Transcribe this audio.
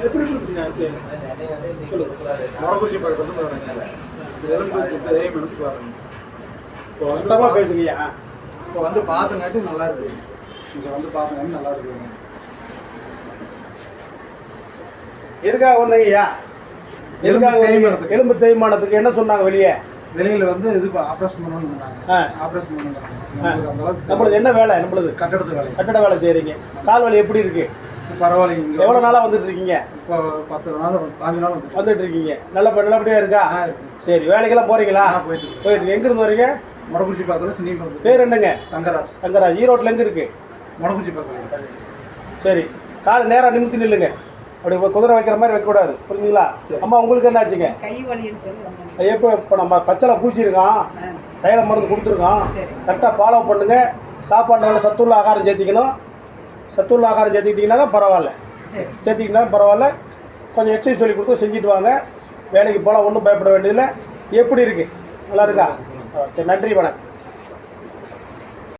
எப்படி கொடுத்தீங்க? மொடக்குறிச்சி பக்கத்துல இப்போ சுத்தமாக பேசுங்கய்யா. இப்போ வந்து பார்த்துங்காட்டி நல்லா இருக்குது. இங்கே வந்து பார்த்துங்காட்டி நல்லா இருக்குதுங்க. எதுக்காக வந்தீங்கய்யா? எதுக்காக? எலும்பு தேய்மானத்துக்கு என்ன சொன்னாங்க? வெளியில் வந்து இது ஆப்ரேஷன் பண்ணணும்னு சொன்னாங்க. ஆப்ரேஷன் பண்ணுங்க. நம்மளுது என்ன வேலை? நம்மளுது கட்டட வேலை செய்கிறீங்க. கால் வலி எப்படி இருக்கு? பரவாயில்லைங்க. எவ்வளோ நாளாக வந்துட்டு இருக்கீங்க? இப்போ 10 நாள் 5 நாள் வந்துட்டு இருக்கீங்க. நல்லபடியாக இருக்கா? சரி. வேலைக்கெல்லாம் போகிறீங்களா? போயிட்டு எங்கேருந்து வரீங்க? மொடக்குறிச்சி பக்கத்தில் சின்ன. பேர் என்னங்க? தங்கராஜ். ஈரோட்டில் எங்கே இருக்குது? மொடக்குறிச்சி பக்கத்தில். சரி. கால் நேராக நிமித்தி நில்லுங்க. அப்படி குதிரை வைக்கிற மாதிரி வைக்கக்கூடாது. புரிஞ்சுங்களா? அம்மா உங்களுக்கு என்ன ஆச்சுங்க? இப்போ நம்ம பச்சளை பூசியிருக்கோம், தைல மருந்து கொடுத்துருக்கோம். கரெக்டாக ஃபாலோ பண்ணுங்க. சாப்பாடு நல்லா சத்துள்ள ஆகாரம் சேர்த்திக்கணும். சத்துள்ள ஆகாரம் சேர்த்துக்கிட்டிங்கன்னா தான் பரவாயில்ல. சேர்த்திக்கிட்டா பரவாயில்ல. கொஞ்சம் எக்ஸசைஸ் சொல்லி கொடுத்து செஞ்சுட்டு வாங்க. வேலைக்கு போகலாம். ஒன்றும் பயப்பட வேண்டியதில்லை. எப்படி இருக்குது? நல்லா இருக்கா? சரி. நன்றி. வணக்கம்.